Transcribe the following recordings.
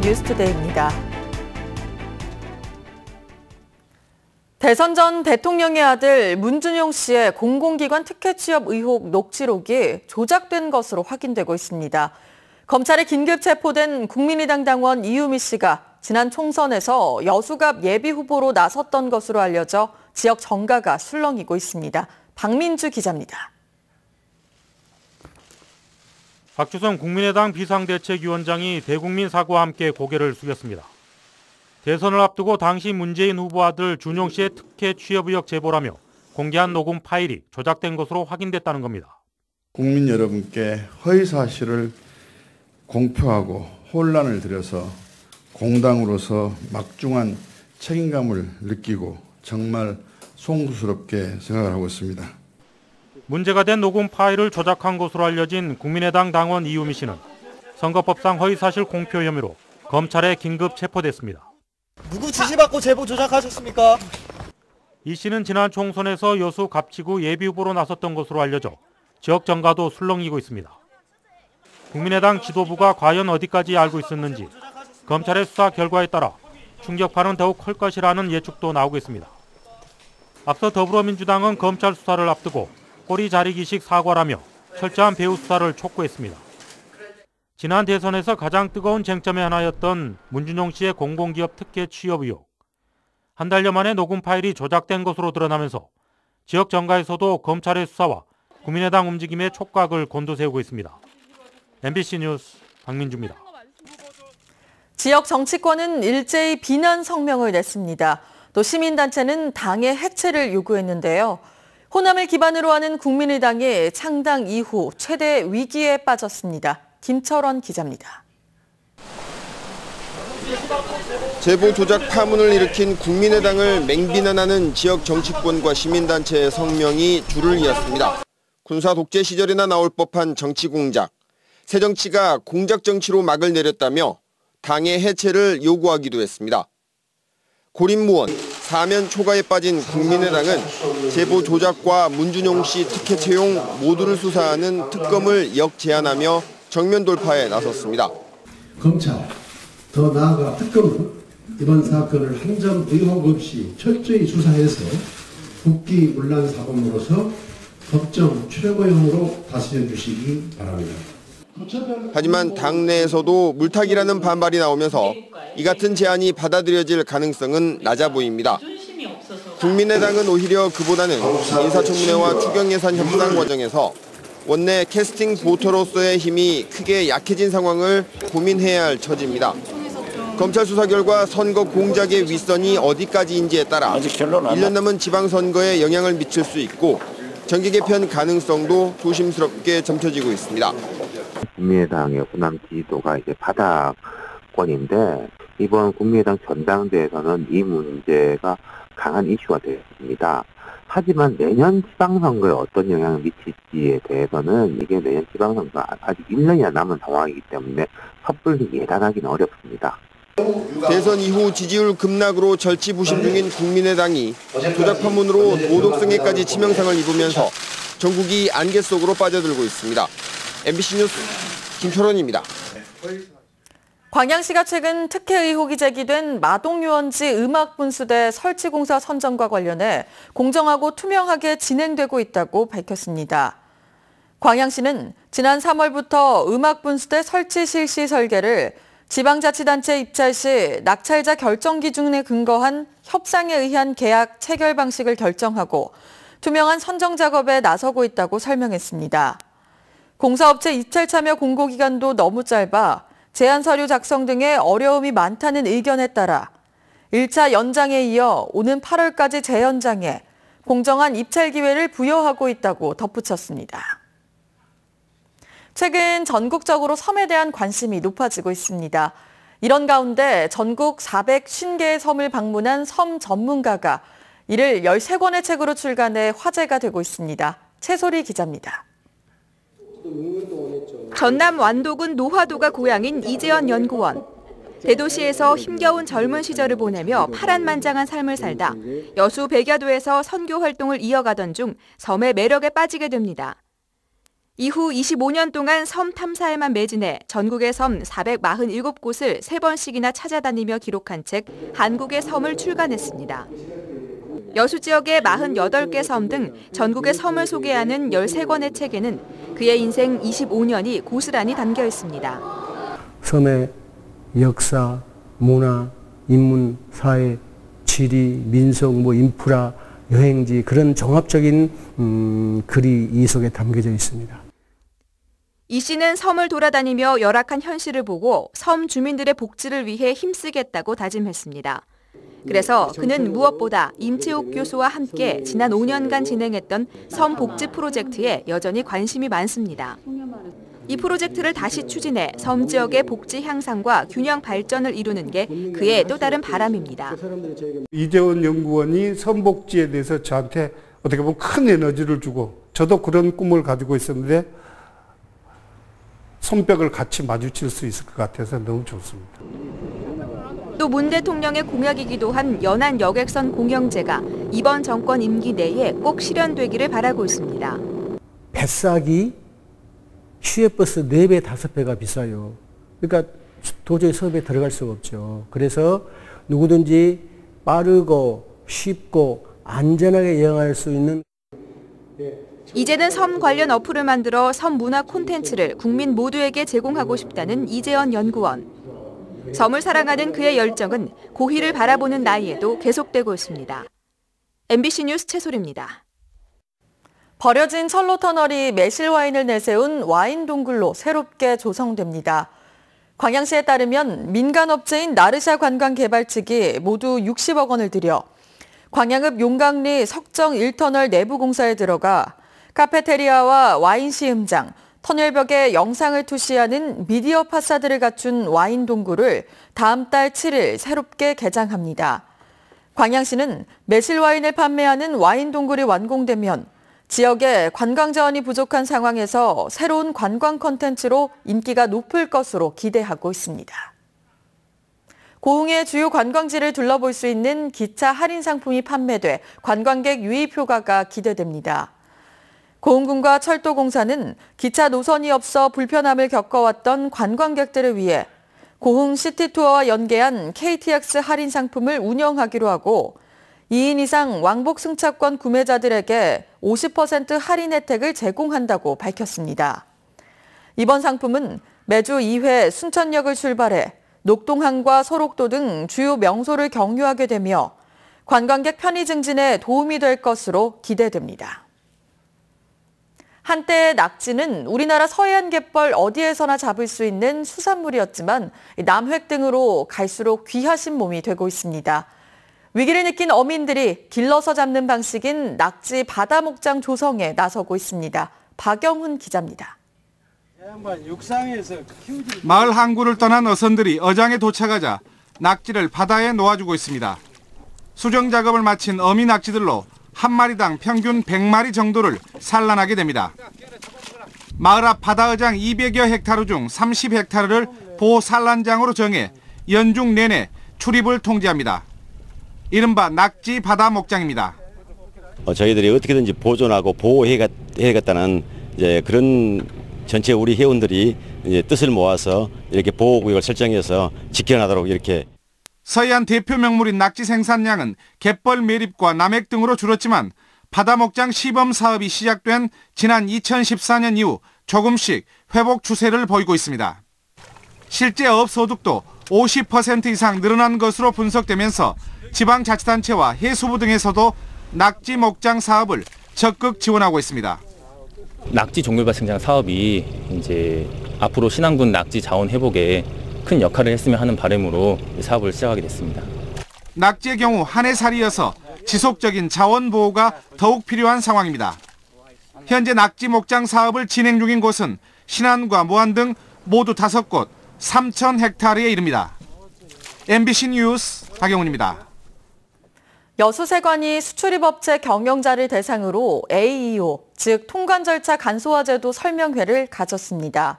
뉴스투데이입니다. 대선 전 대통령의 아들 문준용 씨의 공공기관 특혜 취업 의혹 녹취록이 조작된 것으로 확인되고 있습니다. 검찰에 긴급 체포된 국민의당 당원 이유미 씨가 지난 총선에서 여수갑 예비후보로 나섰던 것으로 알려져 지역 정가가 술렁이고 있습니다. 박민주 기자입니다. 박주선 국민의당 비상대책위원장이 대국민 사과와 함께 고개를 숙였습니다. 대선을 앞두고 당시 문재인 후보 아들 준용 씨의 특혜 취업 의혹 제보라며 공개한 녹음 파일이 조작된 것으로 확인됐다는 겁니다. 국민 여러분께 허위 사실을 공표하고 혼란을 드려서 공당으로서 막중한 책임감을 느끼고 정말 송구스럽게 생각을 하고 있습니다. 문제가 된 녹음 파일을 조작한 것으로 알려진 국민의당 당원 이유미 씨는 선거법상 허위사실 공표 혐의로 검찰에 긴급 체포됐습니다. 누구 지시받고 제보 조작하셨습니까? 이 씨는 지난 총선에서 여수 갑치구 예비후보로 나섰던 것으로 알려져 지역 정가도 술렁이고 있습니다. 국민의당 지도부가 과연 어디까지 알고 있었는지 검찰의 수사 결과에 따라 충격파는 더욱 클 것이라는 예측도 나오고 있습니다. 앞서 더불어민주당은 검찰 수사를 앞두고 꼬리 자리기식 사과라며 철저한 배후 수사를 촉구했습니다. 지난 대선에서 가장 뜨거운 쟁점의 하나였던 문준용 씨의 공공기업 특혜 취업 의혹. 한 달여 만에 녹음 파일이 조작된 것으로 드러나면서 지역 정가에서도 검찰의 수사와 국민의당 움직임에 촉각을 곤두세우고 있습니다. MBC 뉴스 박민주입니다. 지역 정치권은 일제히 비난 성명을 냈습니다. 또 시민단체는 당의 해체를 요구했는데요. 호남을 기반으로 하는 국민의당이 창당 이후 최대 위기에 빠졌습니다. 김철원 기자입니다. 제보 조작 파문을 일으킨 국민의당을 맹비난하는 지역 정치권과 시민단체의 성명이 줄을 이었습니다. 군사 독재 시절이나 나올 법한 정치 공작, 새정치가 공작 정치로 막을 내렸다며 당의 해체를 요구하기도 했습니다. 고립무원, 사면 초과에 빠진 국민의당은 제보 조작과 문준용 씨 특혜 채용 모두를 수사하는 특검을 역제안하며 정면 돌파에 나섰습니다. 검찰, 더 나아가 특검은 이번 사건을 한 점 의혹 없이 철저히 수사해서 국기문란 사범으로서 법정 최고형으로 다스려 주시기 바랍니다. 하지만 당내에서도 물타기라는 반발이 나오면서 이 같은 제안이 받아들여질 가능성은 낮아 보입니다. 국민의당은 오히려 그보다는 인사청문회와 추경예산 협상 과정에서 원내 캐스팅 보터로서의 힘이 크게 약해진 상황을 고민해야 할 처지입니다. 검찰 수사 결과 선거 공작의 윗선이 어디까지인지에 따라 1년 남은 지방선거에 영향을 미칠 수 있고 정계 개편 가능성도 조심스럽게 점쳐지고 있습니다. 국민의당의 호남 지지도가 이제 바닥권인데 이번 국민의당 전당대회에서는 이 문제가 강한 이슈가 되었습니다. 하지만 내년 지방선거에 어떤 영향을 미칠지에 대해서는 이게 내년 지방선거가 아직 1년이나 남은 상황이기 때문에 섣불리 예단하기는 어렵습니다. 대선 이후 지지율 급락으로 절치부심 중인 국민의당이 조작 파문으로 도덕성에까지 치명상을 입으면서 전국이 안개 속으로 빠져들고 있습니다. MBC 뉴스 김철원입니다. 광양시가 최근 특혜 의혹이 제기된 마동유원지 음악분수대 설치공사 선정과 관련해 공정하고 투명하게 진행되고 있다고 밝혔습니다. 광양시는 지난 3월부터 음악분수대 설치 실시 설계를 지방자치단체 입찰 시 낙찰자 결정 기준에 근거한 협상에 의한 계약 체결 방식을 결정하고 투명한 선정 작업에 나서고 있다고 설명했습니다. 공사업체 입찰 참여 공고기간도 너무 짧아 제안 서류 작성 등의 어려움이 많다는 의견에 따라 1차 연장에 이어 오는 8월까지 재연장해 공정한 입찰 기회를 부여하고 있다고 덧붙였습니다. 최근 전국적으로 섬에 대한 관심이 높아지고 있습니다. 이런 가운데 전국 450개의 섬을 방문한 섬 전문가가 이를 13권의 책으로 출간해 화제가 되고 있습니다. 최소리 기자입니다. 전남 완도군 노화도가 고향인 이재현 연구원. 대도시에서 힘겨운 젊은 시절을 보내며 파란만장한 삶을 살다 여수 백야도에서 선교 활동을 이어가던 중 섬의 매력에 빠지게 됩니다. 이후 25년 동안 섬 탐사에만 매진해 전국의 섬 447곳을 3번씩이나 찾아다니며 기록한 책 한국의 섬을 출간했습니다. 여수 지역의 48개 섬 등 전국의 섬을 소개하는 13권의 책에는 그의 인생 25년이 고스란히 담겨 있습니다. 섬의 역사, 문화, 인문, 사회, 지리, 민속, 인프라, 여행지 그런 종합적인 글이 이 속에 담겨져 있습니다. 이 씨는 섬을 돌아다니며 열악한 현실을 보고 섬 주민들의 복지를 위해 힘쓰겠다고 다짐했습니다. 그래서 그는 무엇보다 임채욱 교수와 함께 지난 5년간 진행했던 섬 복지 프로젝트에 여전히 관심이 많습니다. 이 프로젝트를 다시 추진해 섬 지역의 복지 향상과 균형 발전을 이루는 게 그의 또 다른 바람입니다. 이재원 연구원이 섬 복지에 대해서 저한테 어떻게 보면 큰 에너지를 주고 저도 그런 꿈을 가지고 있었는데 손뼉을 같이 마주칠 수 있을 것 같아서 너무 좋습니다. 또 문 대통령의 공약이기도 한 연안 여객선 공영제가 이번 정권 임기 내에 꼭 실현되기를 바라고 있습니다. 뱃삭이 시외버스 4배, 5배가 비싸요. 그러니까 도저히 섬에 들어갈 수가 없죠. 그래서 누구든지 빠르고 쉽고 안전하게 여행할 수 있는 이제는 섬 관련 어플을 만들어 섬 문화 콘텐츠를 국민 모두에게 제공하고 싶다는 이재현 연구원. 섬을 사랑하는 그의 열정은 고희를 바라보는 나이에도 계속되고 있습니다. MBC 뉴스 최소리입니다. 버려진 철로터널이 매실와인을 내세운 와인 동굴로 새롭게 조성됩니다. 광양시에 따르면 민간업체인 나르샤 관광개발 측이 모두 60억 원을 들여 광양읍 용강리 석정 1터널 내부 공사에 들어가 카페테리아와 와인 시음장, 터널벽에 영상을 투시하는 미디어 파사드를 갖춘 와인 동굴을 다음 달 7일 새롭게 개장합니다. 광양시는 매실와인을 판매하는 와인 동굴이 완공되면 지역에 관광 자원이 부족한 상황에서 새로운 관광 콘텐츠로 인기가 높을 것으로 기대하고 있습니다. 고흥의 주요 관광지를 둘러볼 수 있는 기차 할인 상품이 판매돼 관광객 유입 효과가 기대됩니다. 고흥군과 철도공사는 기차 노선이 없어 불편함을 겪어왔던 관광객들을 위해 고흥 시티투어와 연계한 KTX 할인 상품을 운영하기로 하고 2인 이상 왕복 승차권 구매자들에게 50% 할인 혜택을 제공한다고 밝혔습니다. 이번 상품은 매주 2회 순천역을 출발해 녹동항과 소록도 등 주요 명소를 경유하게 되며 관광객 편의 증진에 도움이 될 것으로 기대됩니다. 한때 낙지는 우리나라 서해안 갯벌 어디에서나 잡을 수 있는 수산물이었지만 남획 등으로 갈수록 귀하신 몸이 되고 있습니다. 위기를 느낀 어민들이 길러서 잡는 방식인 낙지 바다 목장 조성에 나서고 있습니다. 박영훈 기자입니다. 마을 항구를 떠난 어선들이 어장에 도착하자 낙지를 바다에 놓아주고 있습니다. 수정 작업을 마친 어미 낙지들로 한 마리당 평균 100마리 정도를 산란하게 됩니다. 마을 앞 바다어장 200여 헥타르 중 30헥타르를 보산란장으로 정해 연중 내내 출입을 통제합니다. 이른바 낙지 바다 목장입니다. 저희들이 어떻게든지 보존하고 보호해야겠다는 그런 전체 우리 회원들이 뜻을 모아서 이렇게 보호구역을 설정해서 지켜나도록 이렇게. 서해안 대표 명물인 낙지 생산량은 갯벌 매립과 남획 등으로 줄었지만 바다 목장 시범 사업이 시작된 지난 2014년 이후 조금씩 회복 추세를 보이고 있습니다. 실제 업 소득도 50% 이상 늘어난 것으로 분석되면서 지방자치단체와 해수부 등에서도 낙지 목장 사업을 적극 지원하고 있습니다. 낙지 종류별 생장 사업이 이제 앞으로 신안군 낙지 자원 회복에 큰 역할을 했으면 하는 바람으로 사업을 시작하게 됐습니다. 낙지의 경우 한 해살이어서 지속적인 자원 보호가 더욱 필요한 상황입니다. 현재 낙지 목장 사업을 진행 중인 곳은 신안과 무안 등 모두 5곳 3,000헥타르에 이릅니다. MBC 뉴스 박영훈입니다. 여수세관이 수출입업체 경영자를 대상으로 AEO, 즉 통관 절차 간소화 제도 설명회를 가졌습니다.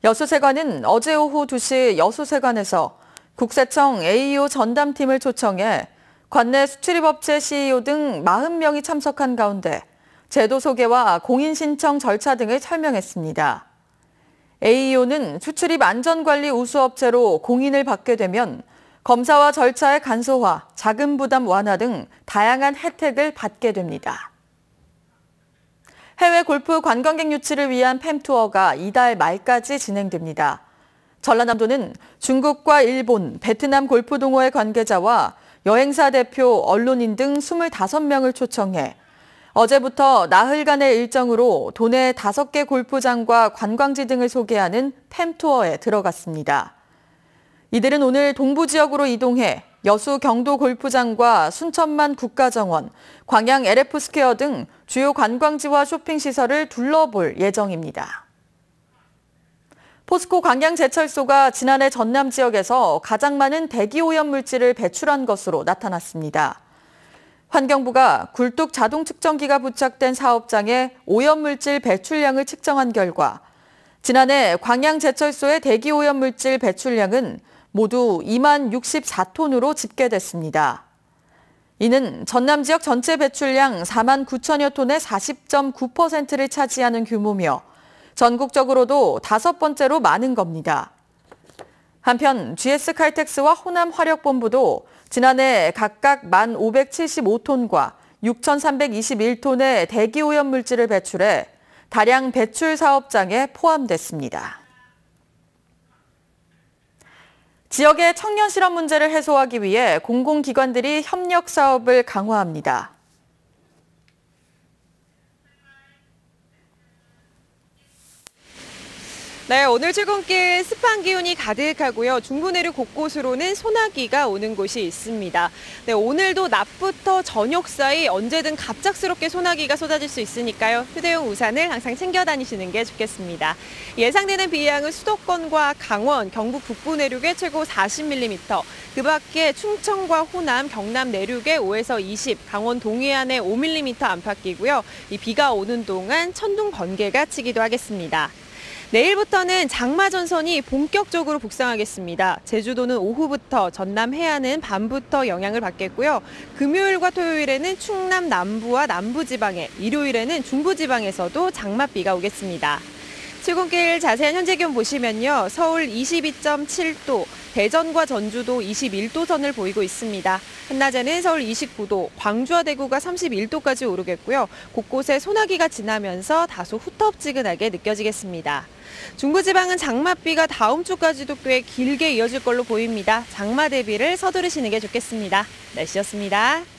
여수세관은 어제 오후 2시 여수세관에서 국세청 AEO 전담팀을 초청해 관내 수출입업체 CEO 등 40명이 참석한 가운데 제도 소개와 공인신청 절차 등을 설명했습니다. AEO는 수출입 안전관리 우수업체로 공인을 받게 되면 검사와 절차의 간소화, 자금 부담 완화 등 다양한 혜택을 받게 됩니다. 해외 골프 관광객 유치를 위한 팸투어가 이달 말까지 진행됩니다. 전라남도는 중국과 일본, 베트남 골프 동호회 관계자와 여행사 대표, 언론인 등 25명을 초청해 어제부터 나흘간의 일정으로 도내 5개 골프장과 관광지 등을 소개하는 팸투어에 들어갔습니다. 이들은 오늘 동부 지역으로 이동해 여수 경도 골프장과 순천만 국가정원, 광양 LF스퀘어 등 주요 관광지와 쇼핑시설을 둘러볼 예정입니다. 포스코 광양제철소가 지난해 전남 지역에서 가장 많은 대기오염 물질을 배출한 것으로 나타났습니다. 환경부가 굴뚝 자동 측정기가 부착된 사업장의 오염물질 배출량을 측정한 결과 지난해 광양제철소의 대기오염 물질 배출량은 모두 2만 64톤으로 집계됐습니다. 이는 전남 지역 전체 배출량 4만 9천여 톤의 40.9%를 차지하는 규모며 전국적으로도 5번째로 많은 겁니다. 한편 GS칼텍스와 호남화력본부도 지난해 각각 1만 575톤과 6,321톤의 대기오염 물질을 배출해 다량 배출 사업장에 포함됐습니다. 지역의 청년 실업 문제를 해소하기 위해 공공기관들이 협력 사업을 강화합니다. 네, 오늘 출근길 습한 기온이 가득하고요. 중부 내륙 곳곳으로는 소나기가 오는 곳이 있습니다. 네, 오늘도 낮부터 저녁 사이 언제든 갑작스럽게 소나기가 쏟아질 수 있으니까요. 휴대용 우산을 항상 챙겨 다니시는 게 좋겠습니다. 예상되는 비양은 수도권과 강원, 경북 북부 내륙에 최고 40mm, 그 밖에 충청과 호남, 경남 내륙에 5에서 20, 강원 동해안에 5mm 안팎이고요. 이 비가 오는 동안 천둥 번개가 치기도 하겠습니다. 내일부터는 장마 전선이 본격적으로 북상하겠습니다. 제주도는 오후부터, 전남 해안은 밤부터 영향을 받겠고요. 금요일과 토요일에는 충남 남부와 남부지방에, 일요일에는 중부지방에서도 장맛비가 오겠습니다. 출근길 자세한 현재 기온 보시면요. 서울 22.7도, 대전과 전주도 21도 선을 보이고 있습니다. 한낮에는 서울 29도, 광주와 대구가 31도까지 오르겠고요. 곳곳에 소나기가 지나면서 다소 후텁지근하게 느껴지겠습니다. 중부지방은 장맛비가 다음 주까지도 꽤 길게 이어질 걸로 보입니다. 장마 대비를 서두르시는 게 좋겠습니다. 날씨였습니다.